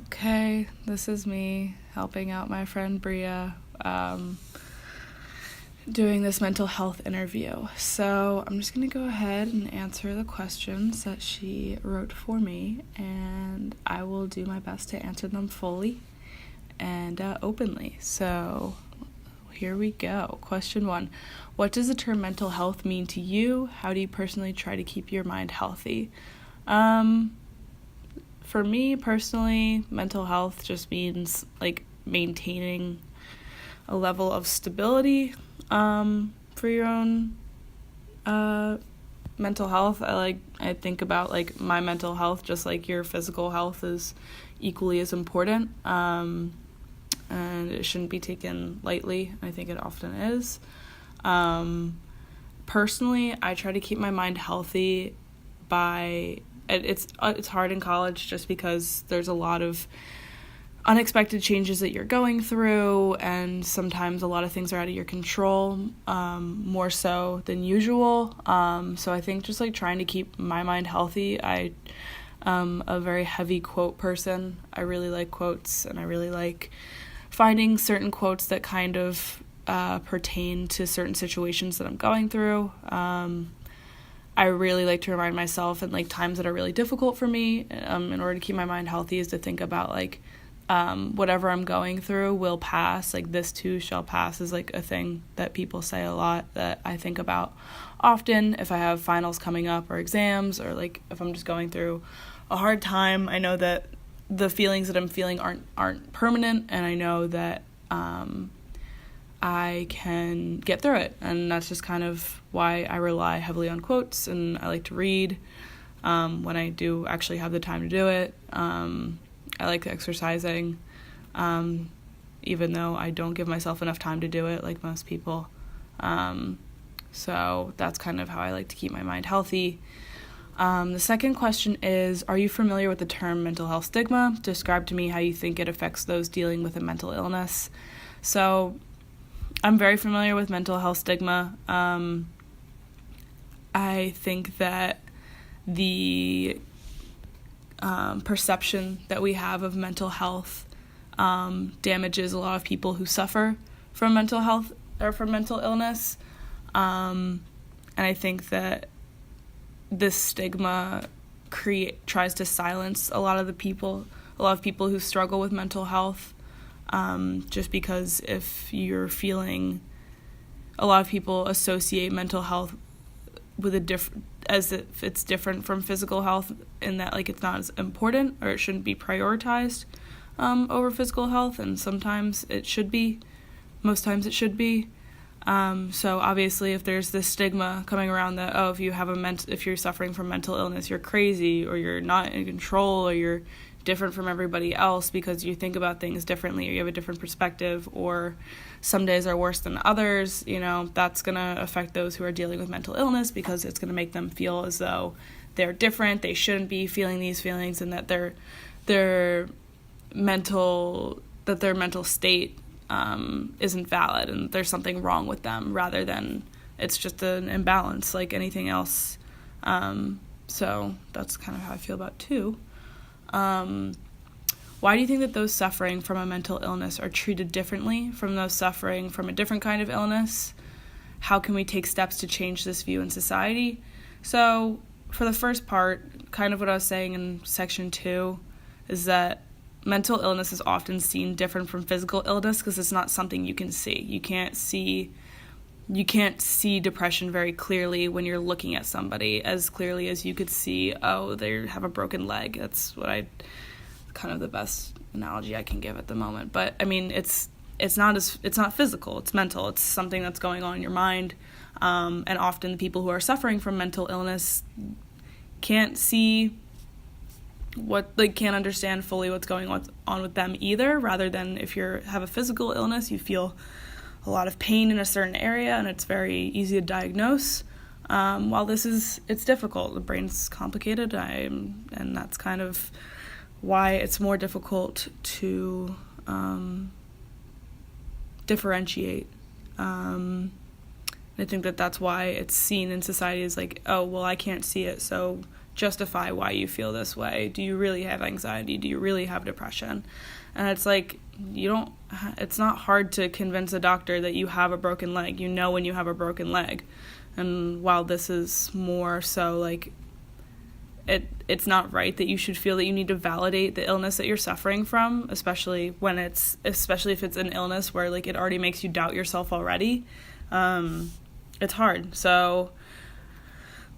Okay, this is me helping out my friend Bria, doing this mental health interview. So I'm just going to go ahead and answer the questions that she wrote for me, and I will do my best to answer them fully and openly. So here we go. Question 1. What does the term mental health mean to you? How do you personally try to keep your mind healthy? For me personally, mental health just means like maintaining a level of stability for your own mental health. I think about like my mental health just like your physical health is equally as important, and it shouldn't be taken lightly. I think it often is. Personally, I try to keep my mind healthy by it's hard in college just because there's a lot of unexpected changes that you're going through, and sometimes a lot of things are out of your control, more so than usual. So I think just like trying to keep my mind healthy. I am a very heavy quote person. I really like quotes, and I really like finding certain quotes that kind of pertain to certain situations that I'm going through. I really like to remind myself in like times that are really difficult for me, in order to keep my mind healthy, is to think about like whatever I'm going through will pass. Like this too shall pass is like a thing that people say a lot that I think about often if I have finals coming up or exams, or like if I'm just going through a hard time. I know that the feelings that I'm feeling aren't permanent, and I know that I can get through it, and that's just kind of why I rely heavily on quotes, and I like to read when I do actually have the time to do it. I like exercising, even though I don't give myself enough time to do it like most people. So that's kind of how I like to keep my mind healthy. The second question is, are you familiar with the term mental health stigma? Describe to me how you think it affects those dealing with a mental illness. So I'm very familiar with mental health stigma. I think that the perception that we have of mental health damages a lot of people who suffer from mental health or from mental illness. And I think that this stigma tries to silence a lot of people who struggle with mental health. Just because if you're feeling, a lot of people associate mental health with as if it's different from physical health, in that like it's not as important, or it shouldn't be prioritized over physical health, and sometimes it should be. Most times it should be. So obviously, if there's this stigma coming around that, if you're suffering from mental illness, you're crazy, or you're not in control, or you're different from everybody else because you think about things differently, or you have a different perspective, or some days are worse than others, that's going to affect those who are dealing with mental illness, because it's going to make them feel as though they're different, they shouldn't be feeling these feelings, and that their mental state isn't valid, and there's something wrong with them, rather than it's just an imbalance like anything else. So that's kind of how I feel about too. Why do you think that those suffering from a mental illness are treated differently from those suffering from a different kind of illness? How can we take steps to change this view in society? So for the first part, kind of what I was saying in section 2, is that mental illness is often seen different from physical illness because it's not something you can see. You can't see depression very clearly when you're looking at somebody as clearly as you could see, they have a broken leg. That's kind of the best analogy I can give at the moment. But I mean, it's not physical, it's mental. It's something that's going on in your mind. And often the people who are suffering from mental illness can't understand fully what's going on with them either, rather than if you have a physical illness, you feel a lot of pain in a certain area, and it's very easy to diagnose. While it's difficult. The brain's complicated, and that's kind of why it's more difficult to differentiate. I think that that's why it's seen in society as like, oh, well, I can't see it, so justify why you feel this way. Do you really have anxiety? Do you really have depression? And it's like, it's not hard to convince a doctor that you have a broken leg. You know when you have a broken leg. And while this is more so like, it's not right that you should feel that you need to validate the illness that you're suffering from, especially if it's an illness where like it already makes you doubt yourself already. It's hard. So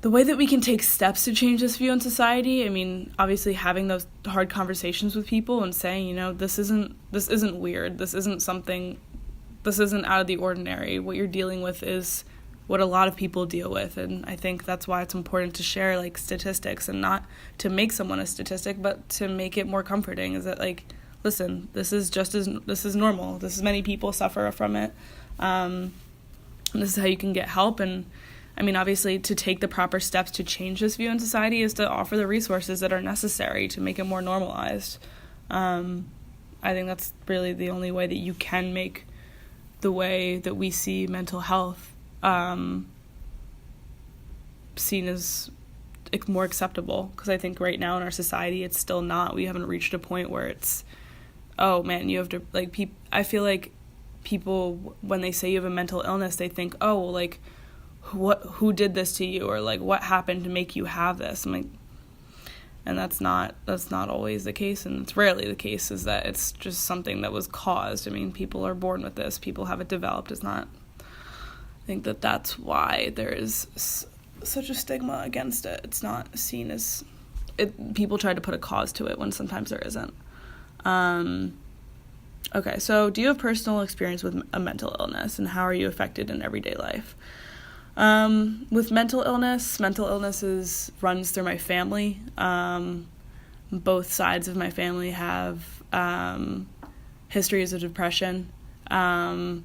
the way that we can take steps to change this view in society, I mean, obviously having those hard conversations with people and saying, this isn't weird. This isn't out of the ordinary. What you're dealing with is what a lot of people deal with. And I think that's why it's important to share like statistics, and not to make someone a statistic, but to make it more comforting. Is that like, listen, this is normal. This is many people suffer from it. And this is how you can get help. And I mean, obviously, to take the proper steps to change this view in society is to offer the resources that are necessary to make it more normalized. I think that's really the only way that you can make the way that we see mental health seen as more acceptable. Because I think right now in our society, it's still not. We haven't reached a point where it's, oh man, you have to, like, I feel like people, when they say you have a mental illness, they think, oh, well, like, who did this to you, or like what happened to make you have this. I'm like, and that's not always the case, and it's rarely the case, is that it's just something that was caused. I mean, people are born with this, people have it developed. It's not, I think that's why there is such a stigma against it. It's not seen as people try to put a cause to it when sometimes there isn't. Okay, so do you have personal experience with a mental illness, and how are you affected in everyday life? With mental illness runs through my family. Both sides of my family have histories of depression. I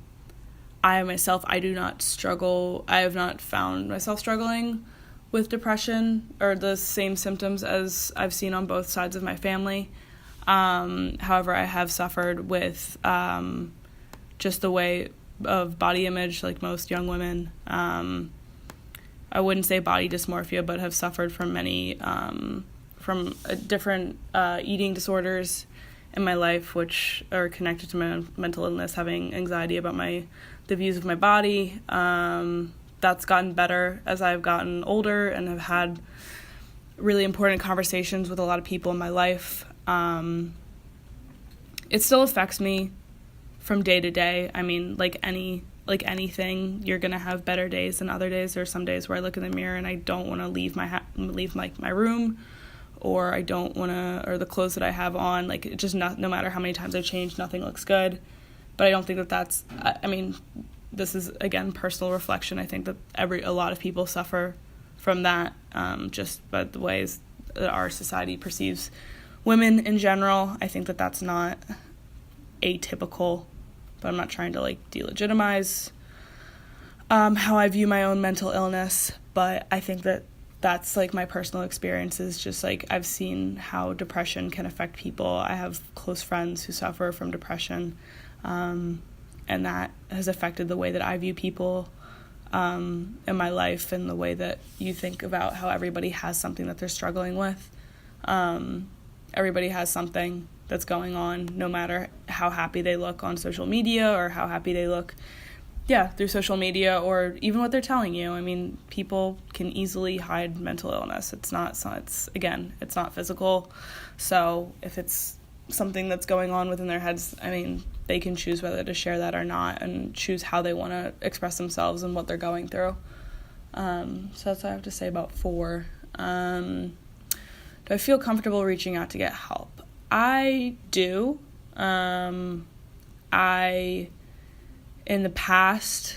myself, I have not found myself struggling with depression or the same symptoms as I've seen on both sides of my family. However, I have suffered with just the way of body image, like most young women. I wouldn't say body dysmorphia, but have suffered from many from different eating disorders in my life, which are connected to my mental illness, having anxiety about the views of my body. That's gotten better as I've gotten older and have had really important conversations with a lot of people in my life. It still affects me from day to day. I mean, like anything, you're gonna have better days than other days. There are some days where I look in the mirror and I don't want to leave my room, or I don't want to, or the clothes that I have on, like, it just no matter how many times I change, nothing looks good. But I don't think that's. I mean, this is again personal reflection. I think that a lot of people suffer from that, just by the ways that our society perceives women in general. I think that that's not atypical. But I'm not trying to like delegitimize how I view my own mental illness. But I think that that's like my personal experience is just like I've seen how depression can affect people. I have close friends who suffer from depression, and that has affected the way that I view people in my life, and the way that you think about how everybody has something that they're struggling with. Everybody has something that's going on, no matter how happy they look on social media, or how happy they look, through social media, or even what they're telling you. I mean, people can easily hide mental illness. It's not physical. So if it's something that's going on within their heads, I mean, they can choose whether to share that or not, and choose how they want to express themselves and what they're going through. So that's what I have to say about 4. Do I feel comfortable reaching out to get help? I do. In my past,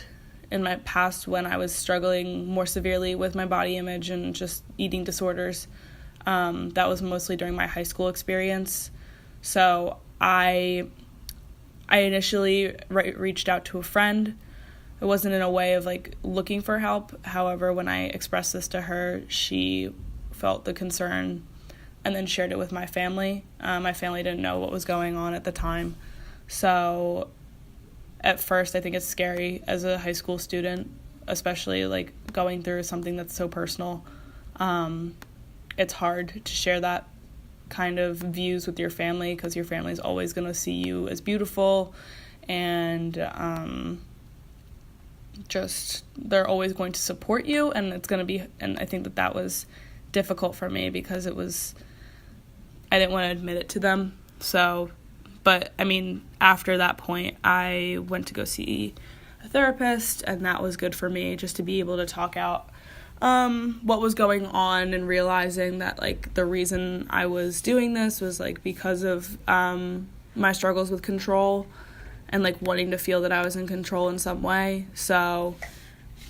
when I was struggling more severely with my body image and just eating disorders, that was mostly during my high school experience. So I initially reached out to a friend. It wasn't in a way of like looking for help. However, when I expressed this to her, she felt the concern and then shared it with my family. My family didn't know what was going on at the time. So at first, I think it's scary as a high school student, especially like going through something that's so personal. it's hard to share that kind of views with your family, because your family is always going to see you as beautiful, and just they're always going to support you, and it's going to be, and I think that was difficult for me because I didn't want to admit it to them. So, but I mean, after that point, I went to go see a therapist, and that was good for me, just to be able to talk out what was going on, and realizing that, like, the reason I was doing this was, like, because of my struggles with control, and, like, wanting to feel that I was in control in some way. So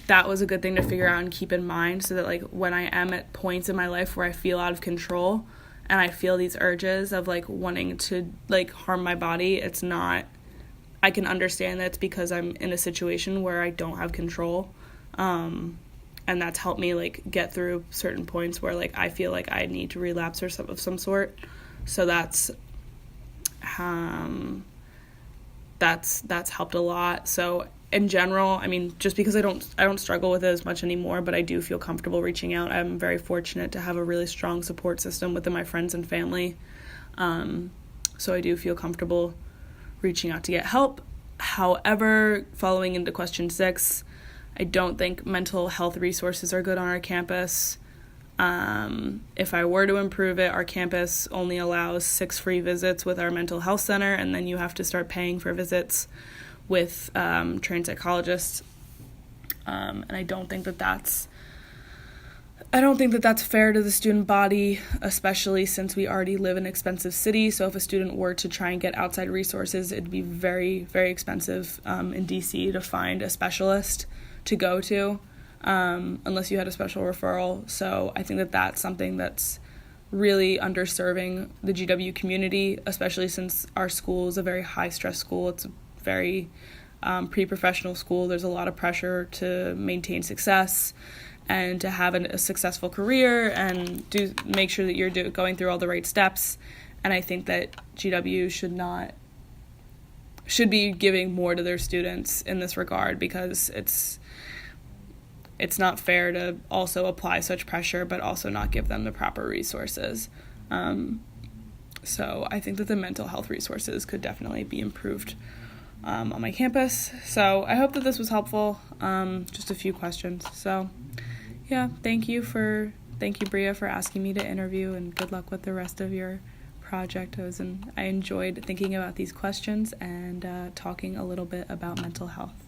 that was a good thing to figure out and keep in mind, so that, like, when I am at points in my life where I feel out of control and I feel these urges of, like, wanting to, like, harm my body, it's not, I can understand that it's because I'm in a situation where I don't have control. And that's helped me, like, get through certain points where, like, I feel like I need to relapse or of some sort. So that's helped a lot. So in general, I mean, just because I don't struggle with it as much anymore, but I do feel comfortable reaching out. I'm very fortunate to have a really strong support system within my friends and family. So I do feel comfortable reaching out to get help. However, following into question 6, I don't think mental health resources are good on our campus. If I were to improve it, our campus only allows 6 free visits with our mental health center, and then you have to start paying for visits with trained psychologists. And I don't think that that's fair to the student body, especially since we already live in an expensive city. So if a student were to try and get outside resources, it'd be very, very expensive in DC to find a specialist to go to, unless you had a special referral. So I think that that's something that's really underserving the GW community, especially since our school is a very high-stress school. It's a very pre-professional school. There's a lot of pressure to maintain success and to have a successful career and make sure that you're going through all the right steps. And I think that GW should be giving more to their students in this regard, because it's not fair to also apply such pressure but also not give them the proper resources. So I think that the mental health resources could definitely be improved on my campus. So I hope that this was helpful. Just a few questions. So yeah, thank you, Bria, for asking me to interview, and good luck with the rest of your project. I enjoyed thinking about these questions and talking a little bit about mental health.